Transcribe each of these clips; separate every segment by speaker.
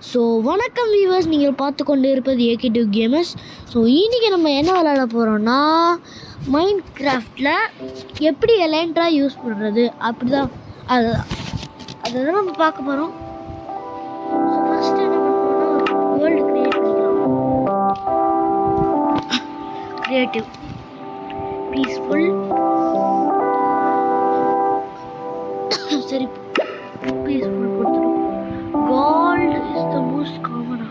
Speaker 1: So வணக்கம் viewers, நீங்கள் பார்த்து கொண்டு இருப்பது ஏகே2 கேமர்ஸ். ஸோ இன்றைக்கி நம்ம என்ன விளையாட போகிறோன்னா, மைண்ட் கிராஃப்டில் எப்படி எலைன்ட்ரா யூஸ் பண்ணுறது அப்படி தான் அதுதான் நம்ம பார்க்க போகிறோம். ஸோ ஃபஸ்ட்டு என்ன பண்ணுறோன்னா, வேர்ல்டு க்ரியேட் பண்ணிக்கலாம். க்ரியேட்டிவ் பீஸ்ஃபுல் சரி பீஸ்ஃபுல் கொடுத்துரும். Gold is the most common.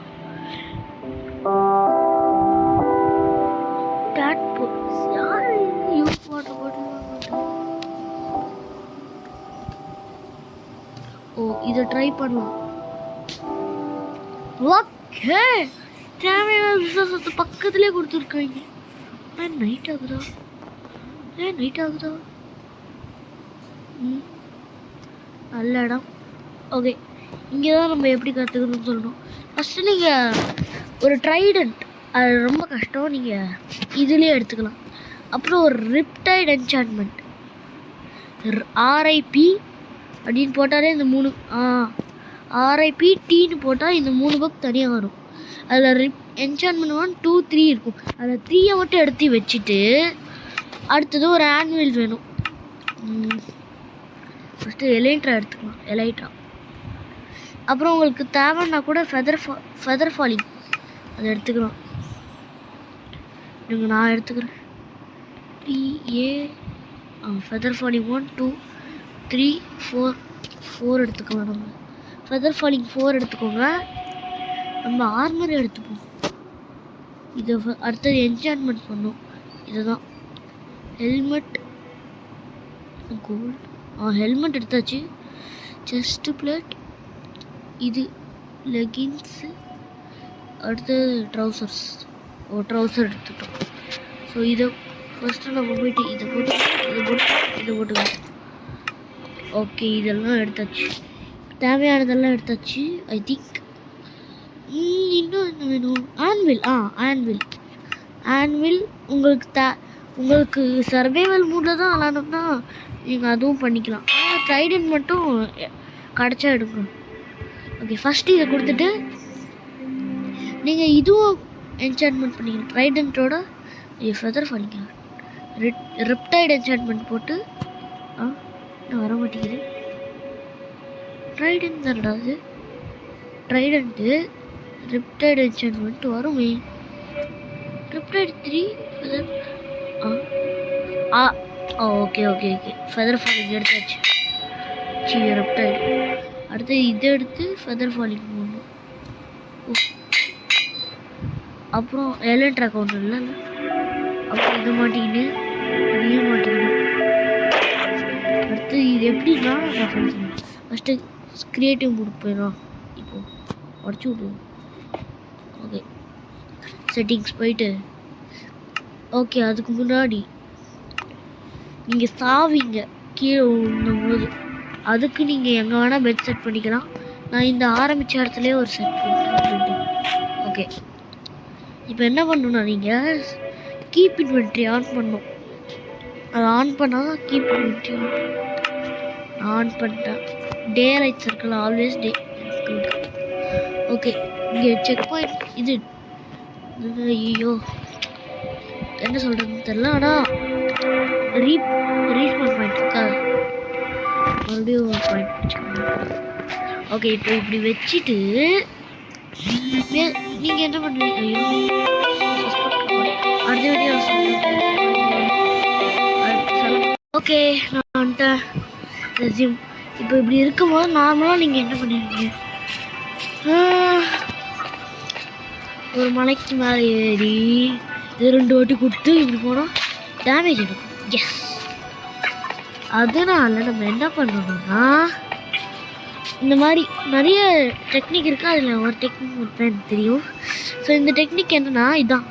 Speaker 1: That books. Yeah, use water bottle. Oh, இதை ட்ரை பண்ணலாம். ஓகே, தேவையான ரிசோர்ஸை பக்கத்துலேயே கொடுத்துருக்காங்க. நைட் ஆகுதா? நைட் ஆகுதா? நல்ல இடம். ஓகே, இங்கே தான் நம்ம எப்படி கற்றுக்கணும்னு சொல்லணும். ஃபஸ்ட்டு நீங்கள் ஒரு ட்ரைடன்ட், அது ரொம்ப கஷ்டம், நீங்கள் இதுலேயே எடுத்துக்கலாம். அப்புறம் ஒரு ரிப்டைட் என்சான்ட்மெண்ட், ஆர்ஐபி அப்படின்னு போட்டாலே இந்த 3 ஆர்ஐபி டீன்னு போட்டால் இந்த 3 புக் தனியாக வரும். அதில் என்சான்ட்மெண்ட் 1, 2, 3 இருக்கும். அதில் 3 மட்டும் எடுத்து வச்சுட்டு அடுத்தது ஒரு ஆன்வில் வேணும். ஃபஸ்ட்டு எலைட்ரா எடுத்துக்கலாம். எலைட்ரா அப்புறம் உங்களுக்கு தேவைன்னா கூட ஃபெதர் ஃபாலிங் அதை எடுத்துக்கலாம். நான் எடுத்துக்கிறேன். ஃபெதர் ஃபாலிங் 1, 2, 3, 4 எடுத்துக்கலாம். நம்ம ஃபெதர் ஃபாலிங் 4 எடுத்துக்கோங்க. நம்ம ஆர்மர் எடுத்துப்போம். இதை அடுத்தது என்சான்ட்மெண்ட் பண்ணோம். இதுதான் ஹெல்மெட். கோல்டு ஹெல்மெட் எடுத்தாச்சு. செஸ்ட் பிளேட், இது லெகின்ஸு, அடுத்தது ட்ரௌசர்ஸ். ட்ரௌசர் எடுத்துட்டோம். ஸோ இதை ஃபஸ்ட்டு நம்ம போய்ட்டு இதை போட்டுக்கலாம். ஓகே, இதெல்லாம் எடுத்தாச்சு. தேவையானதெல்லாம் எடுத்தாச்சு ஐ திங்க். இன்னும் என்ன வேணும்? ஆன்வில் உங்களுக்கு சர்வைவல் மூடில் தான் விளாடணும்னா நீங்கள் அதுவும் பண்ணிக்கலாம். ட்ரைடன்ட் மட்டும் கிடச்சா எடுக்கணும். ஓகே, ஃபஸ்ட்டு இதை கொடுத்துட்டு நீங்கள் இதுவும் என்சான்ட்மெண்ட் பண்ணிக்கலாம். ட்ரைடன்ட்டோட ஃபெதர் பண்ணிக்கலாம். ரிப்டைட் என்சான்ட்மெண்ட் போட்டு நான் வர மாட்டேங்குது. ட்ரைடன்ட் தானடா அது. ட்ரைடன்ட்டு ரிப்டைட் என்சான்ட்மெண்ட் வருமே. ரிப்டைட் 3 ஃபெதர். ஓகே ஃபெதர் ஃபாலிங் எடுத்தாச்சு. ரிப்டைட். அடுத்து இதை எடுத்து ஃபெதர் ஃபாலிங் போடணும். அப்புறம் எலைட்ரா அக்கௌண்ட் இல்லை. அப்புறம் இதை மாட்டிக்கிட்டு இதையும் மாட்டிக்கணும். அடுத்து இது எப்படின்னா, நான் சொல்லுறேன். ஃபஸ்ட்டு க்ரியேட்டிவ் மூட் போயிடும். இப்போது உடச்சி விடுவோம். ஓகே, செட்டிங்ஸ் போயிட்டு ஓகே, அதுக்கு முன்னாடி நீங்கள் சாவிங்க கீழே விழும்போது அதுக்கு நீங்கள் எங்கே வேணால் பெட் செட் பண்ணிக்கலாம். நான் இந்த ஆரம்பித்த இடத்துலேயே ஒரு செட் பண்ணிட்டேன். ஓகே, இப்போ என்ன பண்ணணும்னா, நீங்கள் கீப் இன்வென்ட்ரி ஆன் பண்ணணும். அதை ஆன் பண்ணால் தான் கீப் இன்வென்ட்ரி ஆன் பண்ணிட்டேன். டே லைட் சர்க்கிள் ஆல்வேஸ் டே. ஓகே, இங்கே செக் பாயிண்ட் இது. ஐயோ, என்ன சொல்கிறதுன்னு தெரில. ஆனால் ரீஸ்பான் பாயிண்ட் இருக்காது. மறுபடியும் ஒரு பாயிண்ட் வச்சுக்கோங்க. ஓகே, இப்போ இப்படி வச்சுட்டு நீங்கள் என்ன பண்ணுவீங்க? அடுத்த வீடியோ ஓகே, நான் வந்துட்டேன். ரெஸ்யூம். இப்போ இப்படி இருக்கும்போது நார்மலாக நீங்கள் என்ன பண்ணுவீங்க? ஒரு மலைக்கு மேலே ஏறி இது 2 வாட்டி கொடுத்து இப்படி போனால் டேமேஜ் எடுக்கும். எஸ், அதனால் நம்ம என்ன பண்ணணும்னா, இந்த மாதிரி நிறைய டெக்னிக் இருக்குது. அதில் ஒரு டெக்னிக் மட்டும் எனக்கு தெரியும். ஸோ இந்த டெக்னிக் என்னென்னா, இதுதான்.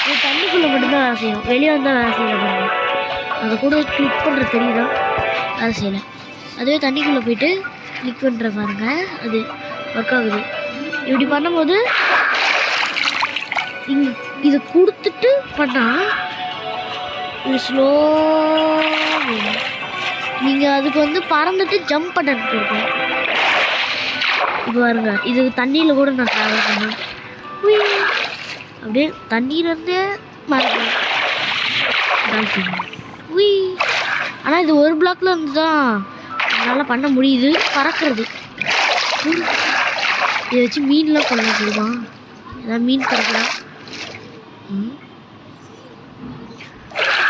Speaker 1: இது தண்ணிக்குள்ளே மட்டும்தான் வேலை செய்யும். வெளியே வந்தால் வேலை செய்யல பாருங்க. அதை கூட கிளிக் பண்ணுற தெரியுதா? வேலை செய்யலை. அதுவே தண்ணிக்குள்ளே போயிட்டு கிளிக் பண்ணுற பாருங்க, அது ஒர்க் ஆகுது. இப்படி பண்ணும்போது இதை கொடுத்துட்டு பண்ணால் இது ஸ்லோ. நீங்கள் அதுக்கு பறந்துட்டு ஜம்ப் பட்டன் கொடுக்கணும். இது பாருங்க, இது தண்ணியில் கூட நான் ட்ராவல் பண்ணேன். அப்படியே தண்ணியிலேருந்தே மறந்து ஆனால் இது ஒரு பிளாக்ல இருந்து தான் என்னால் பண்ண முடியுது. பறக்கிறது இதை வச்சு மீன்லாம் கொள்ள முடியுமா? ஏதாவது மீன் பறக்கலாம்.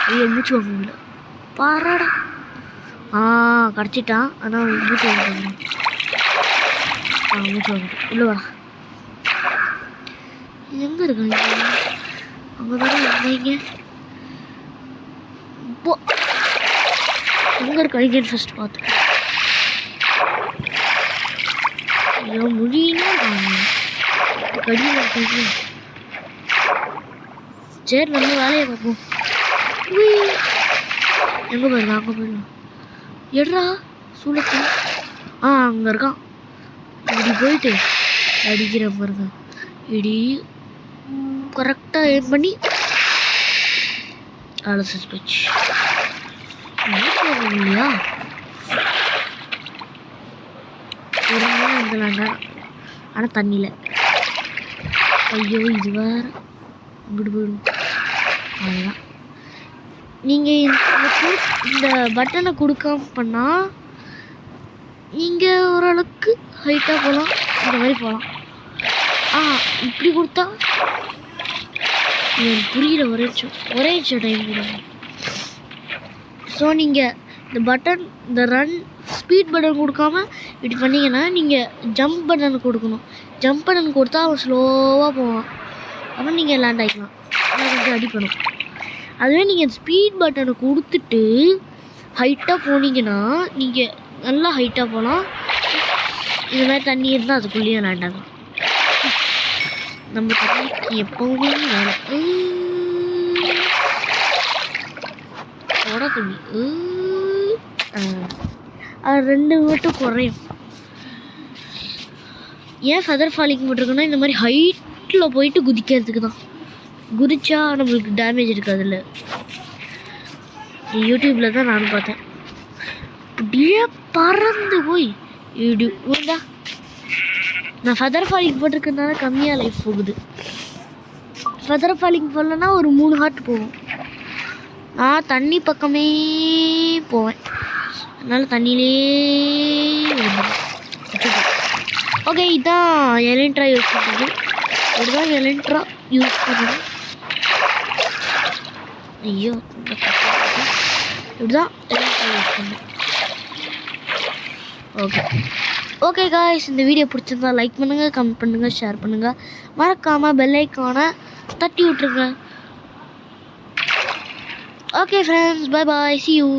Speaker 1: ஐயோ மூச்சு வாங்க முடியல. பாராடா கிடச்சிட்டான். ஆனால் மூச்சு வாங்க மூச்சு வாங்கிட்டு உள்ள வா. எங்கே இருக்காங்க? அங்கே தானே இருந்தீங்க. இப்போ எங்கே இருக்காங்கன்னு ஃபஸ்ட் பார்த்து ஏன் முடியினா கடியில் இருக்காங்க. சரி நம்ம வேலையை பார்ப்போம். எங்கே போயிடலாம்? அங்கே போயிடலாம். எடுறா சூளத்து. அங்கே இருக்கான். இப்படி போயிட்டு அடிக்கிற பாருங்க. இடி கரெக்டாக ஏம் பண்ணி அலசஸ் போச்சு. இல்லையா ஒரு நாள் இருந்தலாண்டா. ஆனால் தண்ணியில் ஐயோ இது வேறு அங்கிட்டு போயிடும். அதுதான் நீங்கள் இந்த பட்டனை கொடுக்காம பண்ணால் நீங்கள் ஓரளவுக்கு ஹைட்டாக போகலாம். இந்த மாதிரி போகலாம். இப்படி கொடுத்தா எனக்கு புரிகிற ஒரே நிமிஷம் டைம் கொடுங்க. ஸோ நீங்கள் இந்த பட்டன், இந்த ரன் ஸ்பீட் பட்டன் கொடுக்காம இப்படி பண்ணிங்கன்னா நீங்கள் ஜம்ப் பட்டன் கொடுக்கணும். ஜம்ப் பட்டன் கொடுத்தா அவன் ஸ்லோவாக போவான். அப்புறம் நீங்கள் லேண்ட் ஆகிக்கலாம். ஆனால் கொஞ்சம் அடிப்படும். அதுவே நீங்கள் ஸ்பீட் பட்டனை கொடுத்துட்டு ஹைட்டாக போனீங்கன்னா நீங்கள் நல்லா ஹைட்டாக போகலாம். இந்த மாதிரி தண்ணி இருந்தால் அதுக்குள்ளேயே லேண்ட் ஆகலாம். நம்ம தண்ணிக்கு எப்போவுமே வேலை போட தண்ணி அது 2 மட்டும் குறையும். ஏன் ஃபெதர் ஃபாலிங் போட்டிருக்குன்னா இந்த மாதிரி ஹைட்டில் போயிட்டு குதிக்கிறதுக்கு தான். குதிச்சா நம்மளுக்கு டேமேஜ் இருக்காதுல்ல. யூடியூப்பில் தான் நானும் பார்த்தேன். அப்படியே பறந்து போய் இடி உண்டா. நான் ஃபெதர் ஃபாலிங் போட்டிருக்கனால கம்மியாக லைஃப் போகுது. ஃபெதர் ஃபாலிங் போடலன்னா ஒரு 3 ஹார்ட் போகும். நான் தண்ணி பக்கமே போவேன். அதனால் தண்ணியிலே ஓகே. இதுதான் எலின்ட்ரா யூஸ் பண்ணுறது. இதுதான் எலின்ட்ரா யூஸ் பண்ணுறது. ஐயோ இப்படிதான் எலின்ட்ரா யூஸ் பண்ணுறேன். ஓகே காய்ஸ், இந்த வீடியோ பிடிச்சிருந்தா லைக் பண்ணுங்கள், கமெண்ட் பண்ணுங்கள், ஷேர் பண்ணுங்கள். மறக்காமல் பெல் ஐக்கானை தட்டி விட்ருங்க. Okay friends, bye bye, see you.